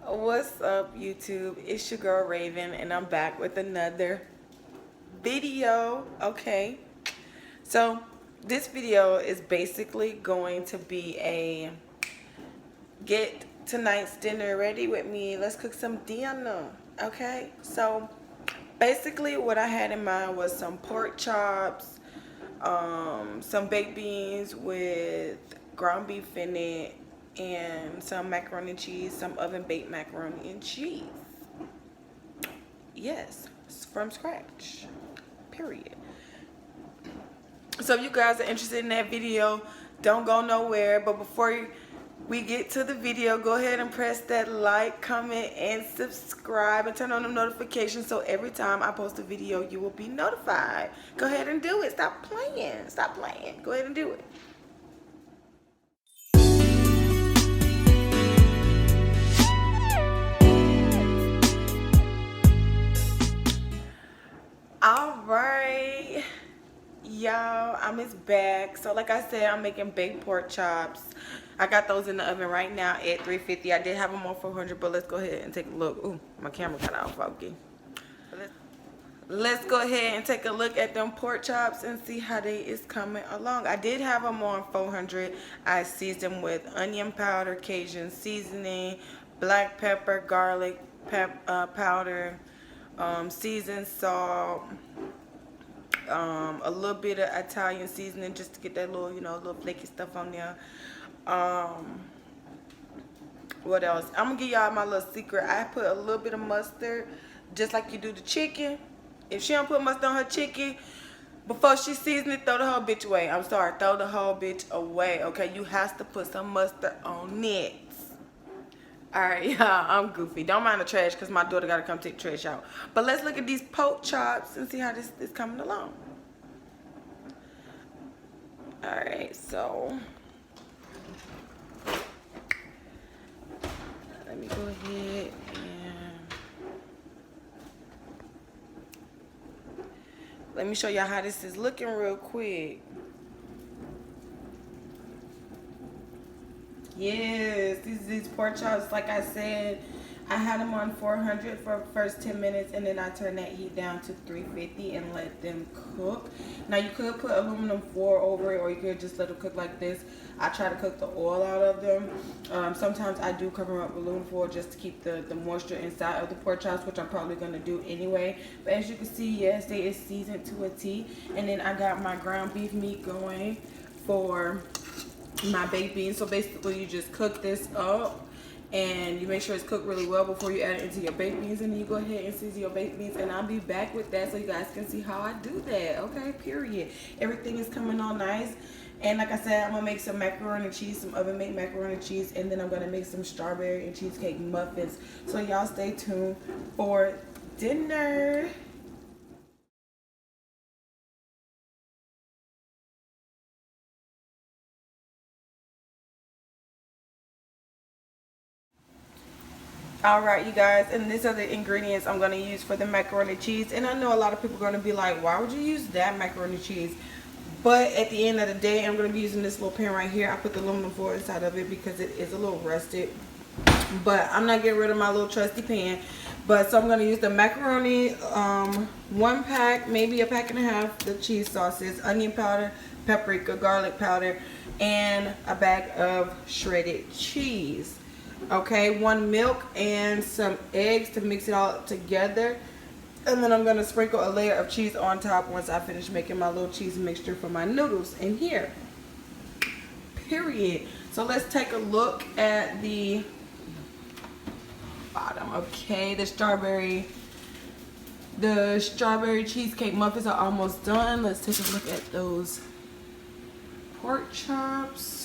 What's up, YouTube? It's your girl Raven, and I'm back with another video. Okay, so this video is basically going to be a get tonight's dinner ready with me. Let's cook some dinner. Okay, so basically what I had in mind was some pork chops, some baked beans with ground beef in it, and some macaroni and cheese, some oven baked macaroni and cheese. Yes, from scratch, period. So if you guys are interested in that video, don't go nowhere. But before we get to the video, go ahead and press that like, comment, and subscribe, and turn on the notifications so every time I post a video you will be notified. Go ahead and do it. Stop playing. Stop playing. Go ahead and do it. Alright, y'all, I'm back. So like I said, I'm making baked pork chops. I got those in the oven right now at 350. I did have them on 400, but let's go ahead and take a look. Ooh, my camera got out foggy. Let's go ahead and take a look at them pork chops and see how they is coming along. I did have them on 400. I seasoned them with onion powder, Cajun seasoning, black pepper, garlic powder, seasoned salt, a little bit of Italian seasoning just to get that little, little flaky stuff on there. What else? I'm gonna give y'all my little secret. I put a little bit of mustard, just like you do the chicken. If she don't put mustard on her chicken, before she seasons it, throw the whole bitch away. I'm sorry, throw the whole bitch away, okay? You have to put some mustard on it. Alright, y'all, I'm goofy. Don't mind the trash because my daughter got to come take the trash out. But let's look at these pork chops and see how this is coming along. Alright, so let me go ahead and let me show y'all how this is looking real quick. Yes, these pork chops, like I said, I had them on 400 for the first 10 minutes, and then I turned that heat down to 350 and let them cook. Now, you could put aluminum foil over it, or you could just let them cook like this. I try to cook the oil out of them. Sometimes I do cover them up with aluminum foil just to keep the moisture inside of the pork chops, which I'm probably going to do anyway. But as you can see, yes, they is seasoned to a T. And then I got my ground beef meat going for my baked beans. So basically you just cook this up and you make sure it's cooked really well before you add it into your baked beans, and then you go ahead and season your baked beans, and I'll be back with that so you guys can see how I do that. Okay, period. Everything is coming on nice. And like I said, I'm gonna make some macaroni and cheese, some oven made macaroni and cheese, and then I'm gonna make some strawberry and cheesecake muffins. So y'all stay tuned for dinner. Alright, you guys, and these are the ingredients I'm going to use for the macaroni cheese. And I know a lot of people are going to be like, why would you use that macaroni cheese? But at the end of the day, I'm going to be using this little pan right here. I put the aluminum foil inside of it because it is a little rusted. But I'm not getting rid of my little trusty pan. But so I'm going to use the macaroni, 1 pack, maybe a pack and a half, the cheese sauces, onion powder, paprika, garlic powder, and a bag of shredded cheese. Okay, 1 milk and some eggs to mix it all together. And then I'm going to sprinkle a layer of cheese on top once I finish making my little cheese mixture for my noodles in here. Period. So let's take a look at the bottom. Okay, the strawberry cheesecake muffins are almost done. Let's take a look at those pork chops.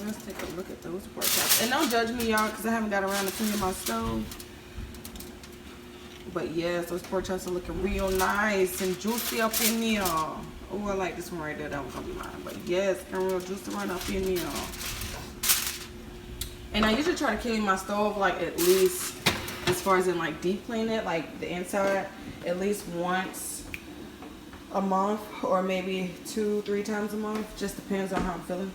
Let's take a look at those pork chops. And don't judge me, y'all, because I haven't got around to cleaning my stove. But yes, those pork chops are looking real nice and juicy up in here. Oh, I like this one right there. That one's gonna be mine. But yes, looking real juicy right up in here. And I usually try to clean my stove like at least, as far as in like deep clean it, like the inside, at least once a month, or maybe 2-3 times a month. Just depends on how I'm feeling.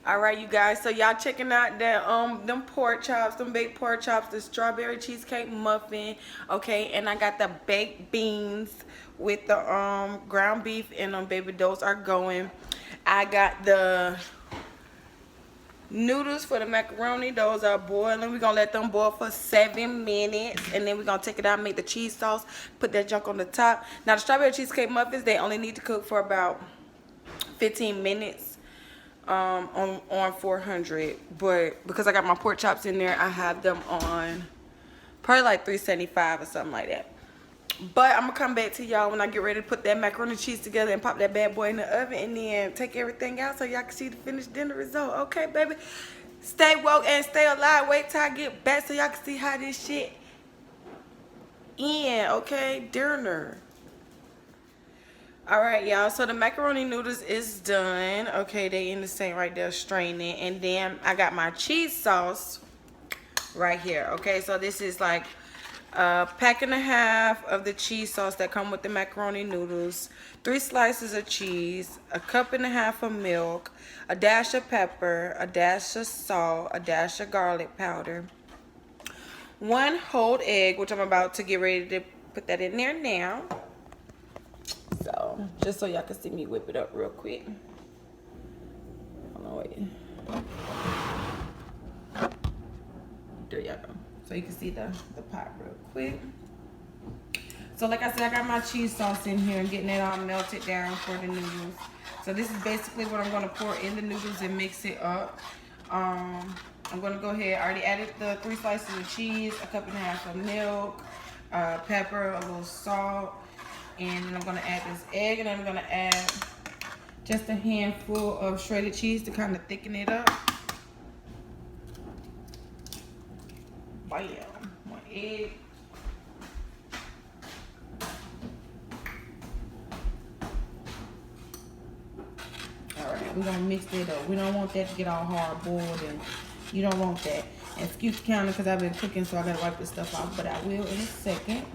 All right, you guys, so y'all checking out that them pork chops, them baked pork chops, the strawberry cheesecake muffin, okay? And I got the baked beans with the ground beef, and baby, those are going. I got the noodles for the macaroni. Those are boiling. We're gonna let them boil for 7 minutes, and then we're gonna take it out and make the cheese sauce, put that junk on the top. Now the strawberry cheesecake muffins, they only need to cook for about 15 minutes on 400, but because I got my pork chops in there, I have them on probably like 375 or something like that. But I'm gonna come back to y'all when I get ready to put that macaroni cheese together and pop that bad boy in the oven, and then take everything out so y'all can see the finished dinner result. Okay, baby, stay woke and stay alive. Wait till I get back so y'all can see how this shit end. Okay, dinner. All right, y'all, so the macaroni noodles is done. Okay, they in the sink right there straining, and then I got my cheese sauce right here. Okay, so this is like a pack and a half of the cheese sauce that come with the macaroni noodles, 3 slices of cheese, a cup and a half of milk, a dash of pepper, a dash of salt, a dash of garlic powder, 1 whole egg, which I'm about to get ready to put that in there now. So just so y'all can see me whip it up real quick. Hold on, wait. There y'all go. So you can see the pot real quick. So like I said, I got my cheese sauce in here and getting it all melted down for the noodles. So this is basically what I'm gonna pour in the noodles and mix it up. I'm gonna go ahead, I already added the 3 slices of cheese, a cup and a half of milk, pepper, a little salt, and then I'm gonna add this egg, and then I'm gonna add just a handful of shredded cheese to kind of thicken it up. Bam, 1 egg. All right, we're gonna mix it up. We don't want that to get all hard boiled, and you don't want that. And excuse the counter because I've been cooking, so I gotta wipe this stuff off, but I will in a second.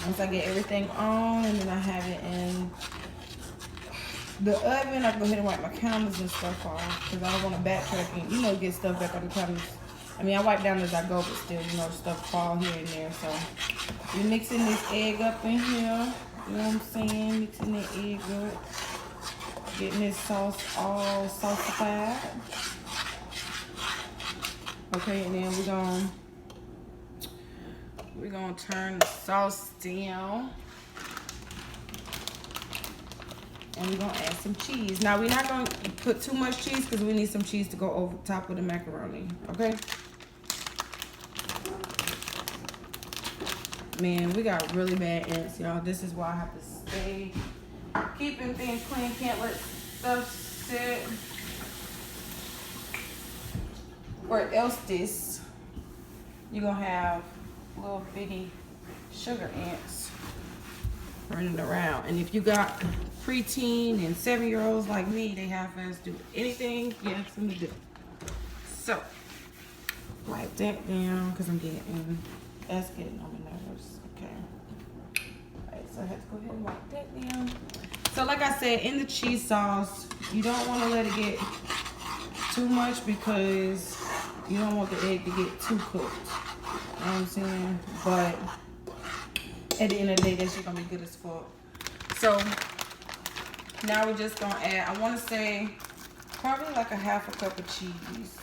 Once I get everything on, and then I have it in the oven, I go ahead and wipe my counters and stuff off because I don't want to backtrack and, you know, get stuff back on the counters. I mean, I wipe down as I go, but still, you know, stuff fall here and there. So we're mixing this egg up in here. You know what I'm saying? Mixing the egg up. Getting this sauce all saucified. Okay, and then we're gonna turn the sauce down, and we're gonna add some cheese. Now we're not gonna put too much cheese because we need some cheese to go over top of the macaroni. Okay. Man, we got really bad ants, y'all. This is why I have to stay keeping things clean. Can't let stuff sit, or else you're gonna have little bitty sugar ants running around. And if you got preteen and 7-year-olds like me, they have us do anything you ask them to do. So wipe that down because that's getting on my nerves. Okay. Alright, so I have to go ahead and wipe that down. So like I said, in the cheese sauce, you don't want to let it get too much because you don't want the egg to get too cooked. You know what I'm saying? But at the end of the day, that shit gonna be good as fuck. So now we're just gonna add, I wanna say probably like a half a cup of cheese.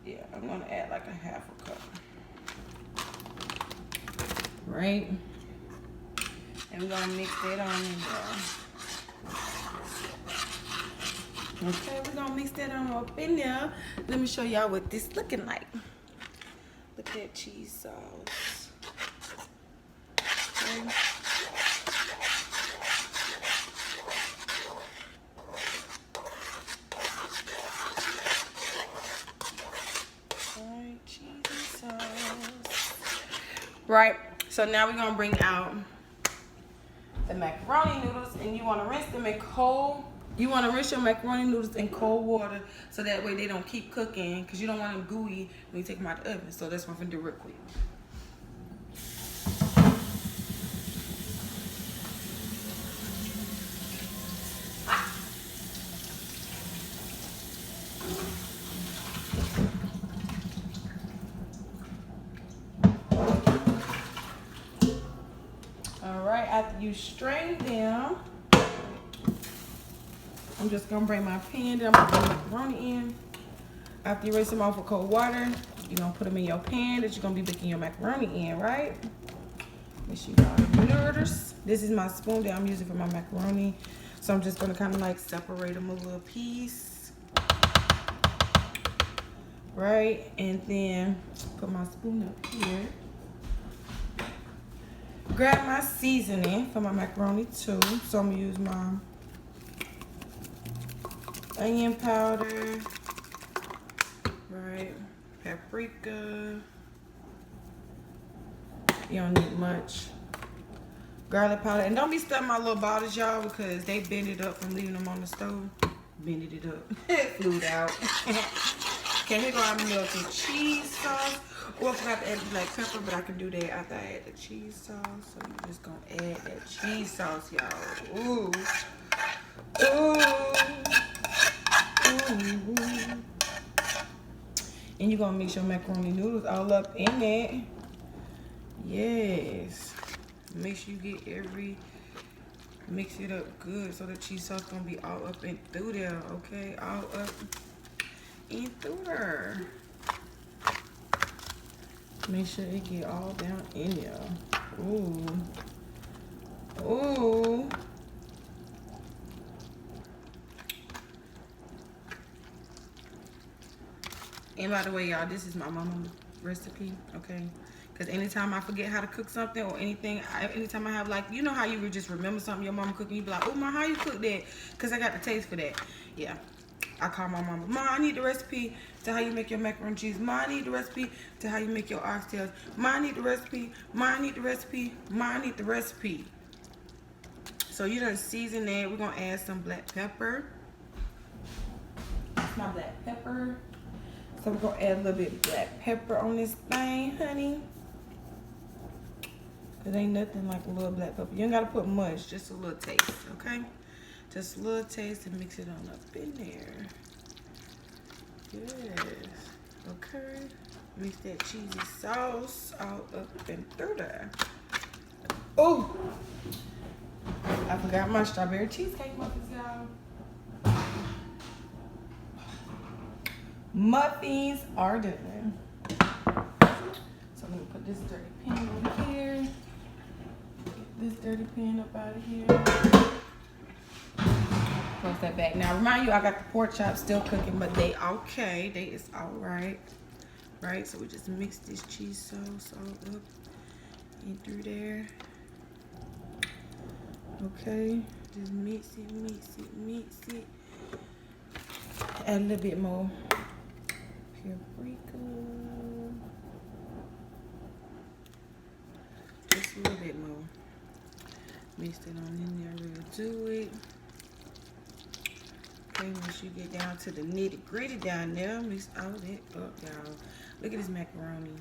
Yeah, I'm gonna add like a half a cup. Right? And we're gonna mix that on in there. Okay, we're gonna mix that on up in there. Let me show y'all what this looking like. Look at that cheese sauce. Okay. Alright, cheese sauce. Right, so now we're gonna bring out the macaroni noodles, and you wanna rinse them in cold. You want to rinse your macaroni noodles in cold water so that way they don't keep cooking, because you don't want them gooey when you take them out of the oven. So that's what I'm going to do real quick. Alright, after you strain them, I'm just going to bring my pan that I'm going to put the macaroni in. After you rinse them off with cold water, you're going to put them in your pan that you're going to be baking your macaroni in, right? Make sure you got the noodles. This is my spoon that I'm using for my macaroni. So I'm just going to kind of like separate them a little piece. Right? And then put my spoon up here. Grab my seasoning for my macaroni too. So I'm going to use my onion powder, right? Paprika. You don't need much. Garlic powder. And don't be stuffing my little bottles, y'all, because they bend it up from leaving them on the stove. Bended it up. It flew out. Okay, here go our melted cheese sauce. Or I forgot to add the black pepper, but I can do that after I add the cheese sauce. So you're just gonna add that cheese sauce, y'all. Ooh. Ooh. Ooh. And you're gonna mix your macaroni noodles all up in it. Yes. Make sure you get mix it up good so the cheese sauce gonna be all up and through there, okay? All up and through there. Make sure it get all down in there. Ooh. Ooh. And by the way, y'all, this is my mama's recipe, okay? Because anytime I forget how to cook something or anything, anytime I have, like, you know how you would just remember something your mama cooking, you be like, oh, ma, how you cook that? Because I got the taste for that. Yeah. I call my mama, Ma, I need the recipe to how you make your macaroni cheese. Ma, I need the recipe to how you make your oxtails. Ma, I need the recipe. Ma, I need the recipe. Ma, I need the recipe. So you done season that. We're going to add some black pepper. That's my black pepper. So we're going to add a little bit of black pepper on this thing, honey. Because ain't nothing like a little black pepper. You ain't got to put much, just a little taste, okay? Just a little taste and mix it on up in there. Yes. Okay. Mix that cheesy sauce all up and through there. Oh! I forgot my strawberry cheesecake muffins, y'all. Muffins are done. So I'm going to put this dirty pan over here. Get this dirty pan up out of here. Close that back. Now, remind you, I got the pork chops still cooking, but they okay. They is all right. Right? So we just mix this cheese sauce all up and through there. Okay. Just mix it, mix it, mix it. Add a little bit more paprika. Just a little bit more. Mix it on in there real do it. Okay, once you get down to the nitty gritty down there, mix all that up, y'all. Look at this macaroni.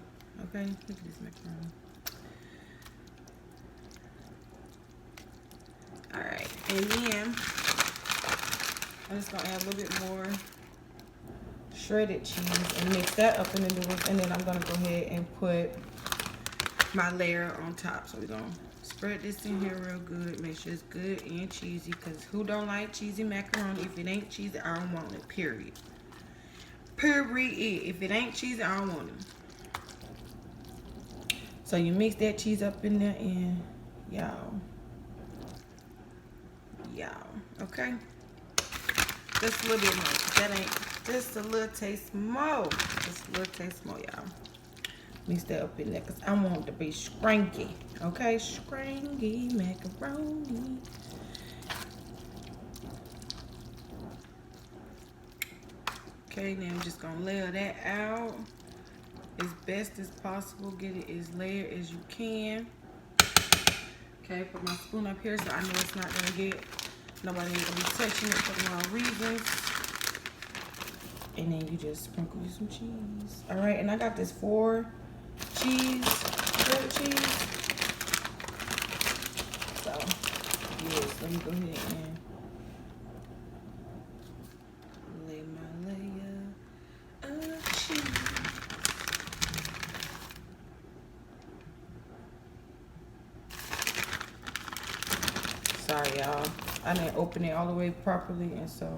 Okay, look at this macaroni. Alright, and then I'm just gonna add a little bit more shredded cheese and mix that up in the noodles, and then I'm gonna go ahead and put my layer on top. So we're gonna spread this in here real good. Make sure it's good and cheesy, because who don't like cheesy macaroni? If it ain't cheesy, I don't want it, period. Period. If it ain't cheesy, I don't want it. So you mix that cheese up in there, and y'all, okay? Just a little bit more. That ain't, just a little taste more. Just a little taste more, y'all. Mix that up in there, because I want it to be scranky. Okay, scranky macaroni. Okay, now I'm just going to layer that out as best as possible. Get it as layered as you can. Okay, put my spoon up here so I know it's not going to get Nobody ain't gonna be touching it for the wrong reasons. And then you just sprinkle you some cheese. All right, and I got this 4 cheese, shredded cheese. So, yes, let me go ahead and lay my layer of cheese. Sorry, y'all. I didn't open it all the way properly, and so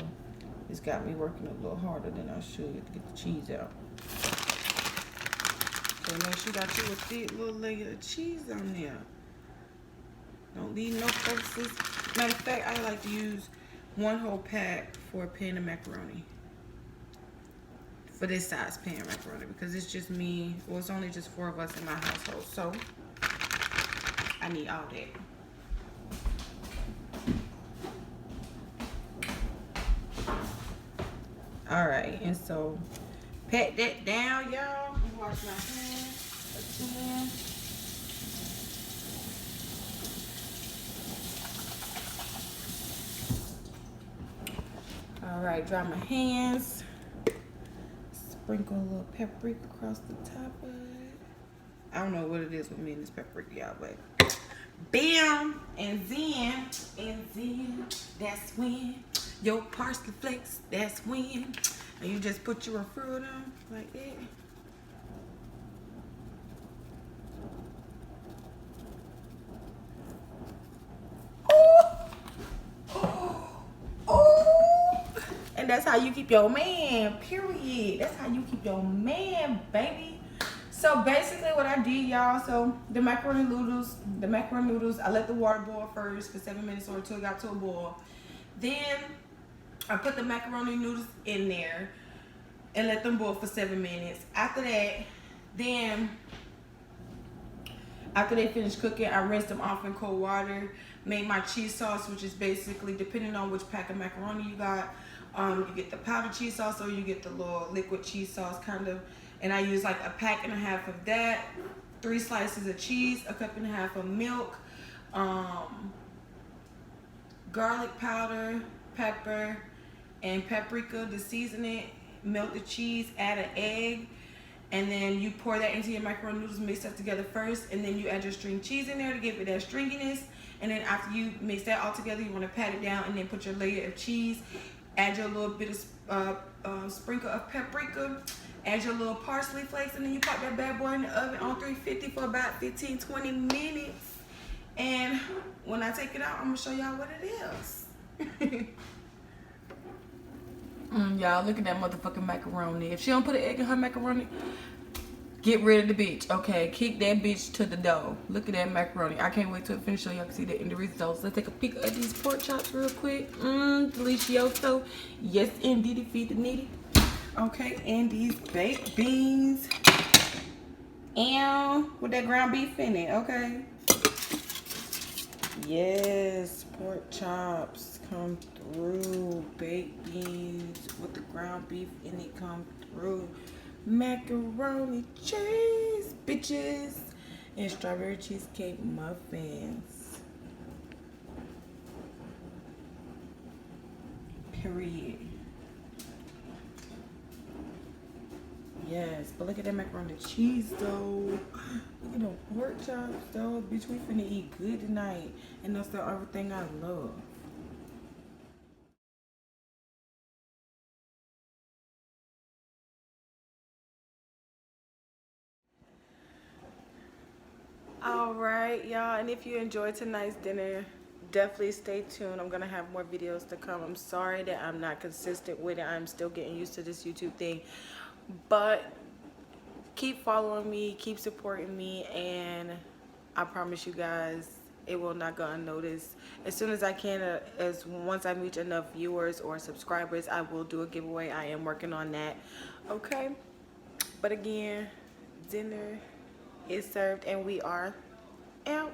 it's got me working a little harder than I should to get the cheese out. So make sure you got you a thick little layer of cheese on there. Don't leave no crevices. Matter of fact, I like to use 1 whole pack for a pan of macaroni. For this size pan macaroni, because it's just me. Well, it's only just 4 of us in my household, so I need all that. All right, and so pat that down, y'all. Wash my hands again. All right, dry my hands. Sprinkle a little paprika across the top of it. I don't know what it is with me and this paprika, y'all, but bam, and then that's when your parsley flakes. That's when, and you just put your fruit on like that. And that's how you keep your man, period. That's how you keep your man, baby. So basically what I did, y'all, so the macaroni noodles, I let the water boil first for 7 minutes or until it got to a boil. Then I put the macaroni noodles in there and let them boil for 7 minutes. After that, then after they finished cooking, I rinsed them off in cold water, made my cheese sauce, which is basically, depending on which pack of macaroni you got, you get the powdered cheese sauce or you get the little liquid cheese sauce kind of. And I use like 1.5 packs of that, 3 slices of cheese, 1.5 cups of milk, garlic powder, pepper, and paprika to season it. Melt the cheese, add an egg, and then you pour that into your macaroni noodles, mix that together first, and then you add your string cheese in there to give it that stringiness. And then after you mix that all together, you want to pat it down and then put your layer of cheese, add your little bit of sprinkle of paprika, add your little parsley flakes, and then you pop that bad boy in the oven on 350 for about 15-20 minutes. And when I take it out, I'm gonna show y'all what it is. Y'all, look at that motherfucking macaroni. If she don't put an egg in her macaroni, get rid of the bitch. Okay, kick that bitch to the door. Look at that macaroni. I can't wait till it finish so y'all can see the end results. Let's take a peek at these pork chops real quick. Delicioso. Yes, indeed, feed the needy. Okay, and these baked beans. And with that ground beef in it, okay? Yes, pork chops come through. Baked beans with the ground beef in it come through. Macaroni cheese, bitches. And strawberry cheesecake muffins. Period. Yes, but look at that macaroni cheese though. Look at them pork chops though. Bitch, we finna eat good tonight. And that's the everything I love. Alright, y'all, and if you enjoyed tonight's dinner, definitely stay tuned. I'm gonna have more videos to come. I'm sorry that I'm not consistent with it. I'm still getting used to this YouTube thing. But keep following me, keep supporting me, and I promise you guys it will not go unnoticed. As soon as I can, once I reach enough viewers or subscribers, I will do a giveaway. I am working on that. Okay, but again, dinner is served and we are out.